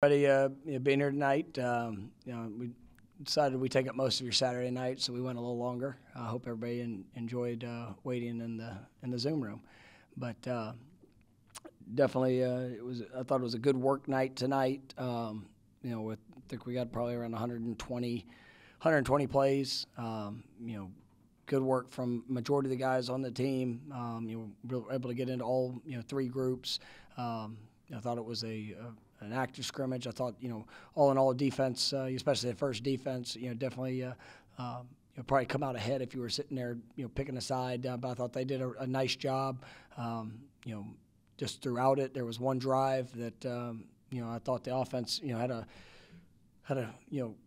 Everybody being here tonight. We decided we take up most of your Saturday night, so we went a little longer. I hope everybody enjoyed waiting in the Zoom room. But definitely, I thought it was a good work night tonight. I think we got probably around 120 plays. Good work from majority of the guys on the team. We were able to get into all three groups. I thought it was an active scrimmage. I thought, all in all, defense, especially the first defense, definitely probably come out ahead if you were sitting there, picking a side. But I thought they did a nice job. Just throughout it, there was one drive that, I thought the offense, had a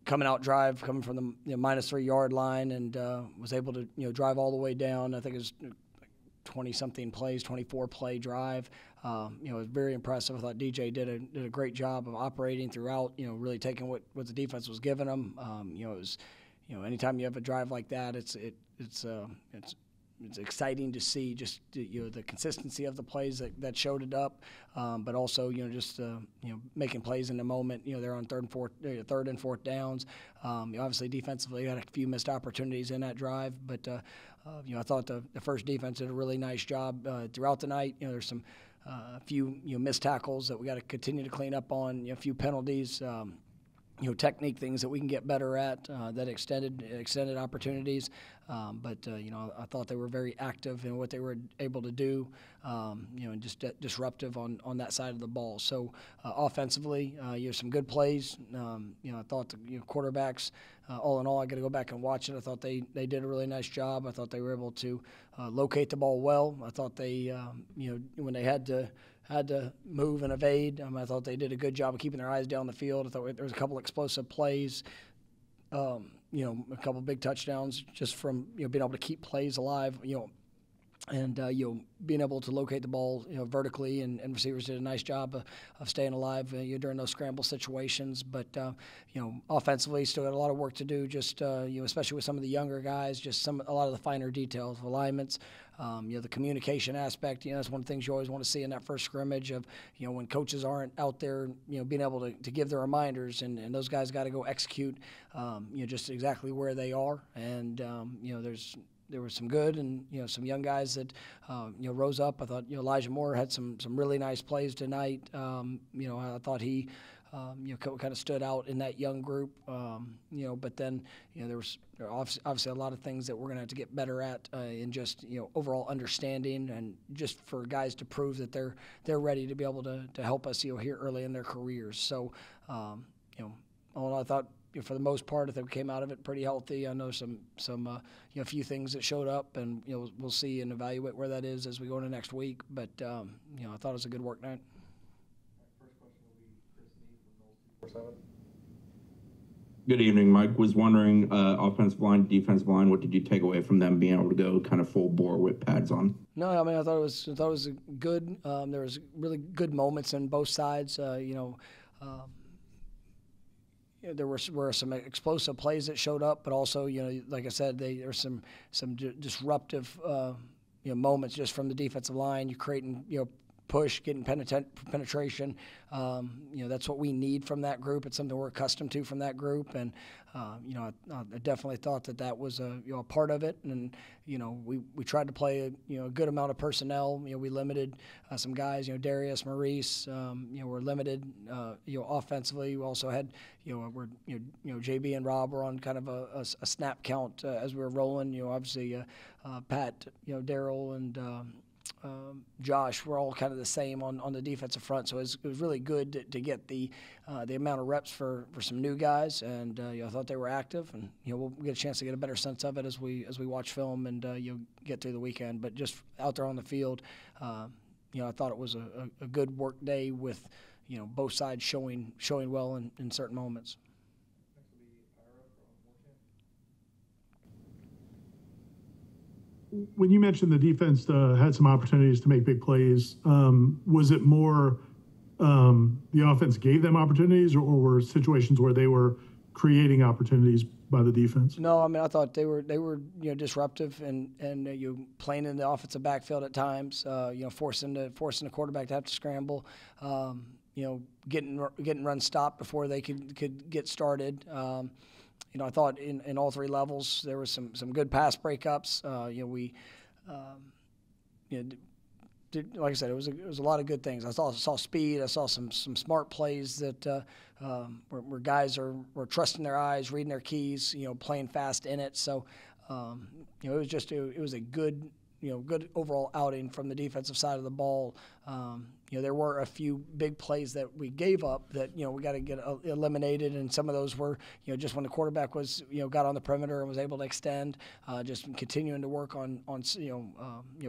coming out drive coming from the minus 3 yard line and was able to, drive all the way down. I think it was 20-something plays, 24-play drive. It was very impressive. I thought DJ did a great job of operating throughout, really taking what the defense was giving them. It was, anytime you have a drive like that, it's exciting to see just the consistency of the plays that showed it up, but also just making plays in the moment. They're on third and fourth downs. Obviously defensively had a few missed opportunities in that drive, but I thought the first defense did a really nice job throughout the night. There's some a few missed tackles that we got to continue to clean up on. A few penalties. Technique things that we can get better at that extended opportunities. But I thought they were very active in what they were able to do, and just disruptive on that side of the ball. So offensively, some good plays. I thought the quarterbacks, all in all, I got to go back and watch it. I thought they did a really nice job. I thought they were able to locate the ball well. I thought they, when they had to move and evade. I thought they did a good job of keeping their eyes down the field. I thought there was a couple explosive plays, a couple big touchdowns just from being able to keep plays alive, and being able to locate the ball vertically, and receivers did a nice job of staying alive during those scramble situations. But offensively, still got a lot of work to do. Just especially with some of the younger guys, just a lot of the finer details, alignments. The communication aspect, that's one of the things you always want to see in that first scrimmage of, when coaches aren't out there, being able to give the reminders, and those guys got to go execute, just exactly where they are. And, there was some good and, some young guys that, rose up. I thought, Elijah Moore had some really nice plays tonight. I thought he, kind of stood out in that young group, but then, there are obviously a lot of things that we're going to have to get better at in just, overall understanding, and just for guys to prove that they're ready to be able to help us, here early in their careers. So, I thought, for the most part, I think we came out of it pretty healthy. I know some a few things that showed up, and we'll see and evaluate where that is as we go into next week. But I thought it was a good work night. First question will be Chris Neal from Knowles 247. Good evening, Mike. Was wondering, offensive line, defensive line, what did you take away from them being able to go kind of full bore with pads on? No, I thought it was good. There was really good moments on both sides. There were some explosive plays that showed up, but also, like I said, there were some disruptive, moments just from the defensive line. You're creating, push, getting penetration. That's what we need from that group. It's something we're accustomed to from that group, and I definitely thought that was a part of it. And we tried to play a good amount of personnel. We limited some guys. Darius, Maurice. Were limited. Offensively, we also had JB and Rob were on kind of a snap count as we were rolling. Obviously Pat, Daryl and Josh were all kind of the same on the defensive front, so it was really good to get the amount of reps for some new guys, and I thought they were active, and we'll get a chance to get a better sense of it as we watch film and get through the weekend. But just out there on the field, I thought it was a good work day with both sides showing well in certain moments. When you mentioned the defense had some opportunities to make big plays, was it more the offense gave them opportunities, or were situations where they were creating opportunities by the defense? No, I thought they were disruptive and you playing in the offensive backfield at times, forcing the quarterback to have to scramble. getting runs stopped before they could get started. I thought in all three levels there was some good pass breakups. We like I said, it was a lot of good things. I saw speed. I saw some smart plays that where guys were trusting their eyes, reading their keys, playing fast in it. So it was a good good overall outing from the defensive side of the ball. There were a few big plays that we gave up that we got to get eliminated, and some of those were just when the quarterback was got on the perimeter and was able to extend, just continuing to work on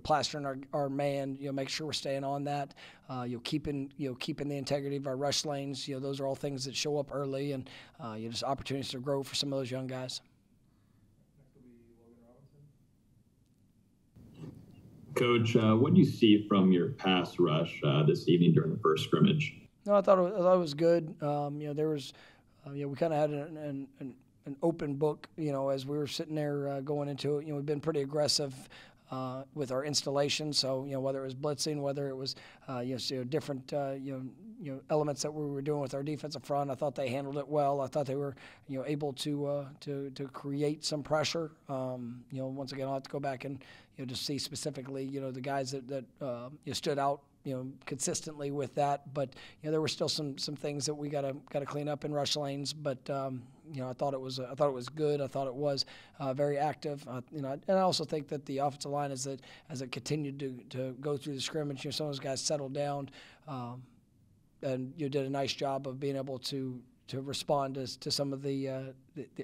plastering our man, make sure we're staying on that, keeping the integrity of our rush lanes. Those are all things that show up early, and just opportunities to grow for some of those young guys. Coach, what do you see from your pass rush this evening during the first scrimmage? No, I thought it was good. There was, we kind of had an open book, as we were sitting there going into it. We've been pretty aggressive with our installation. So, whether it was blitzing, whether it was, different, elements that we were doing with our defensive front, I thought they handled it well. I thought they were, able to create some pressure. Once again, I'll have to go back and, just see specifically, the guys that stood out, consistently with that. But there were still some things that we got to clean up in rush lanes. But I thought it was good. I thought it was very active. And I also think that the offensive line as it continued to go through the scrimmage, some of those guys settled down, and you did a nice job of being able to respond to some of the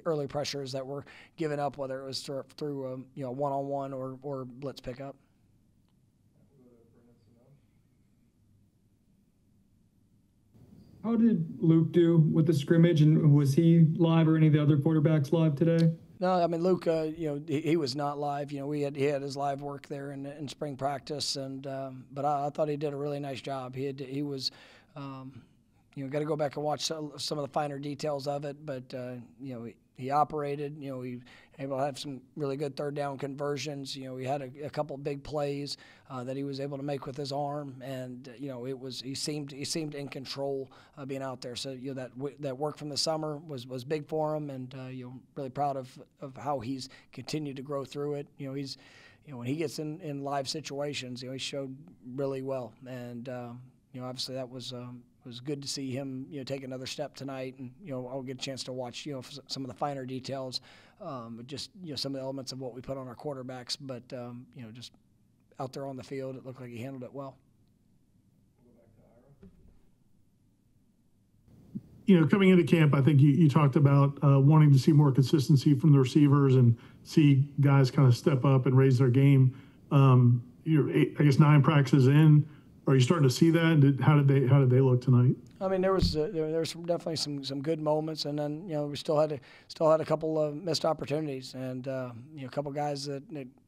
early pressures that were given up, whether it was through one-on-one or blitz pickup. How did Luke do with the scrimmage, and was he live or any of the other quarterbacks live today? No, I mean Luke. He was not live. He had his live work there in spring practice, and but I thought he did a really nice job. He was. Got to go back and watch some of the finer details of it, but he operated. He able to have some really good third down conversions. He had a couple big plays that he was able to make with his arm, and he seemed in control being out there. So that work from the summer was big for him, and really proud of how he's continued to grow through it. He's when he gets in live situations, he showed really well, and obviously that was good to see him, take another step tonight, and I'll get a chance to watch, some of the finer details, just some of the elements of what we put on our quarterbacks, but just out there on the field, it looked like he handled it well. Coming into camp, I think you talked about wanting to see more consistency from the receivers and see guys kind of step up and raise their game. I guess 9 practices in. Are you starting to see that? How did they look tonight? I mean, there was definitely some good moments, and then we still had a couple of missed opportunities, and a couple guys that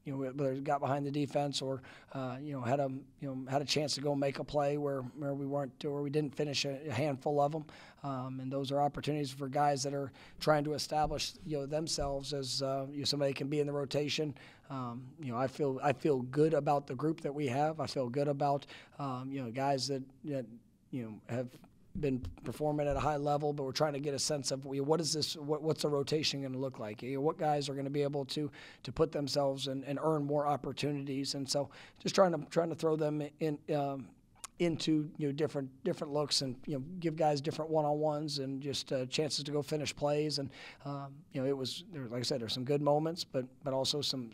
whether got behind the defense or had a chance to go make a play where we didn't finish a handful of them, and those are opportunities for guys that are trying to establish themselves as somebody that can be in the rotation. I feel good about the group that we have. I feel good about guys that have been performing at a high level, but we're trying to get a sense of what's the rotation going to look like? What guys are going to be able to put themselves and earn more opportunities, and so just trying to throw them into different looks and give guys different one-on-ones and just chances to go finish plays, and it was like I said, there's some good moments, but also some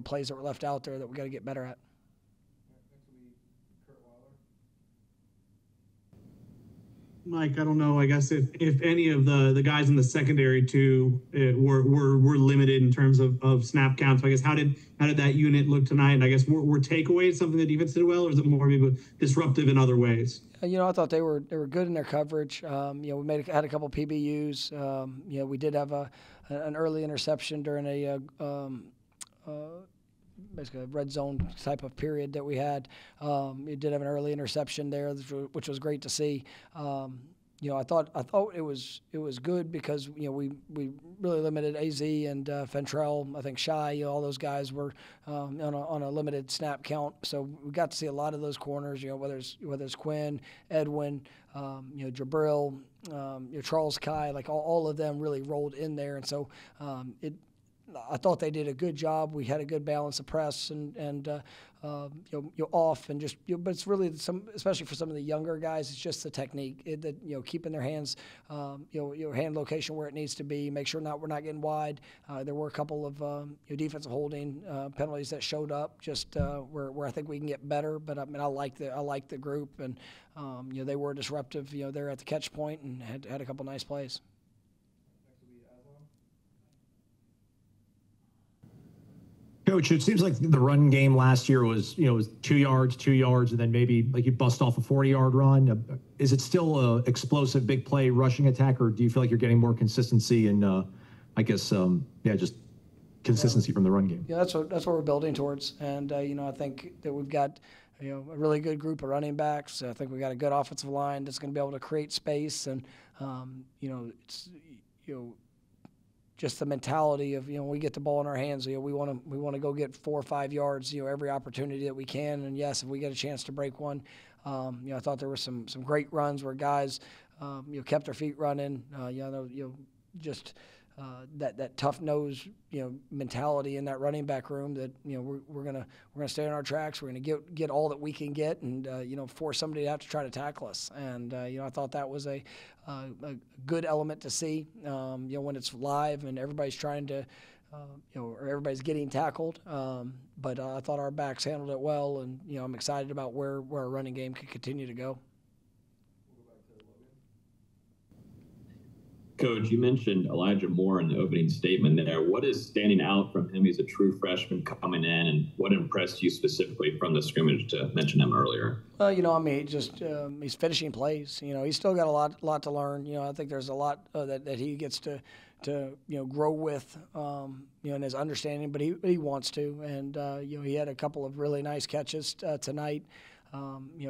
plays that were left out there that we got to get better at. Mike, I don't know. I guess if any of the guys in the secondary too were limited in terms of snap counts. So I guess how did that unit look tonight? And I guess were takeaways something the defense did well, or is it more maybe disruptive in other ways? I thought they were good in their coverage. We had a couple PBUs. We did have an early interception during a basically a red zone type of period that we had. It did have an early interception there, which was great to see. I thought it was good because we really limited AZ and Fentrell. I think Shy, all those guys were on a limited snap count, so we got to see a lot of those corners. Whether it's Quinn, Edwin, Jabril, Charles Kai, like all of them really rolled in there, and so I thought they did a good job. We had a good balance of press and off and just. But it's really especially for some of the younger guys, it's just the technique. Keeping their hands, hand location where it needs to be. Make sure we're not getting wide. There were a couple of defensive holding penalties that showed up, just where I think we can get better. But I mean, I like the group, and they were disruptive. They're at the catch point and had a couple nice plays. Coach, it seems like the run game last year was 2 yards, and then maybe like you bust off a 40-yard run. Is it still a explosive, big play rushing attack, or do you feel like you're getting more consistency and just consistency from the run game? Yeah, that's what we're building towards, and I think that we've got a really good group of running backs. I think we got a good offensive line that's going to be able to create space, and it's just the mentality of when we get the ball in our hands, we want to go get 4 or 5 yards, every opportunity that we can. And yes, if we get a chance to break one, I thought there were some great runs where guys kept their feet running. Just that tough nose mentality in that running back room that we're gonna stay on our tracks. We're gonna get all that we can get, and force somebody to have to try to tackle us. And I thought that was a good element to see. When it's live and everybody's trying to or everybody's getting tackled. But I thought our backs handled it well, and I'm excited about where our running game can continue to go. Coach, you mentioned Elijah Moore in the opening statement there. What is standing out from him? He's a true freshman coming in, and what impressed you specifically from the scrimmage to mention him earlier? He's finishing plays. He's still got a lot to learn. I think there's a lot that he gets to grow with, in his understanding, but he wants to. And, he had a couple of really nice catches tonight.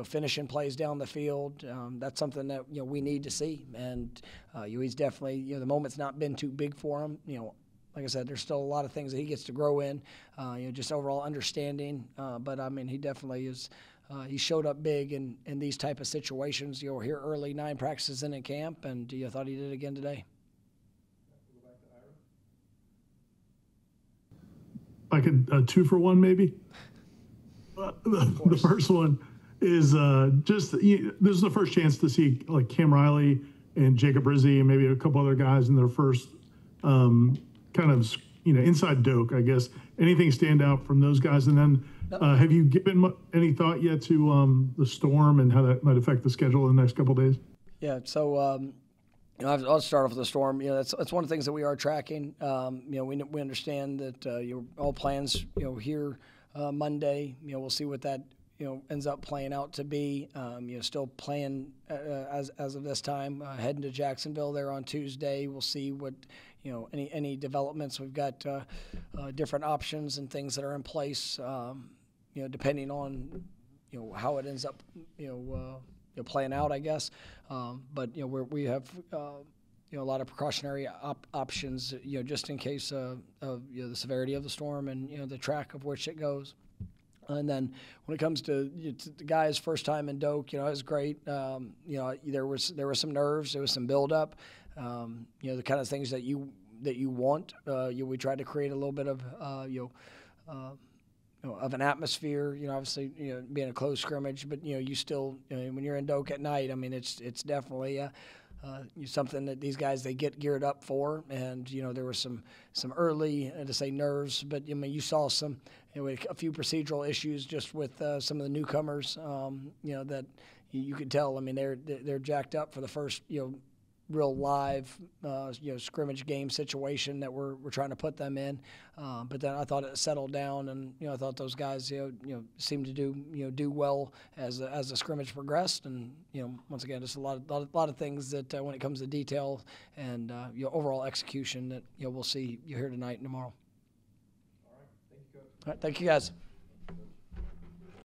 Finishing plays down the field. That's something that, we need to see. And he's definitely, the moment's not been too big for him. Like I said, there's still a lot of things that he gets to grow in, just overall understanding. But, I mean, he definitely is. He showed up big in these type of situations. Here early, 9 practices in camp, and I thought he did it again today. Like a 2-for-1 maybe? The first one is this is the first chance to see like Cam Riley and Jacob Rizzi and maybe a couple other guys in their first kind of inside Doak, I guess. Anything stand out from those guys? And then have you given any thought yet to the storm and how that might affect the schedule in the next couple of days? Yeah, so I'll start off with the storm. That's one of the things that we are tracking. We understand that all plans here Monday. We'll see what that ends up playing out to be. Still playing as of this time, heading to Jacksonville there on Tuesday. We'll see what any developments. We've got different options and things that are in place. Depending on how it ends up playing out, I guess. But we have a lot of precautionary options, just in case of the severity of the storm and the track of which it goes. And then when it comes to the guys' first time in Doak, it was great. There was some nerves, there was some buildup. The kind of things that you want. We tried to create a little bit of of an atmosphere. Obviously, being a close scrimmage, but you still when you're in Doak at night, I mean, it's definitely something that these guys they get geared up for. And there was some early to say nerves, but I mean you saw some a few procedural issues just with some of the newcomers. That you could tell. I mean they're jacked up for the first real live scrimmage game situation that we're trying to put them in. But then I thought it settled down, and I thought those guys seemed to do well as the scrimmage progressed. And once again, just a lot of things that when it comes to detail and overall execution that we'll see here tonight and tomorrow. All right, thank you, Coach. All right, thank you guys.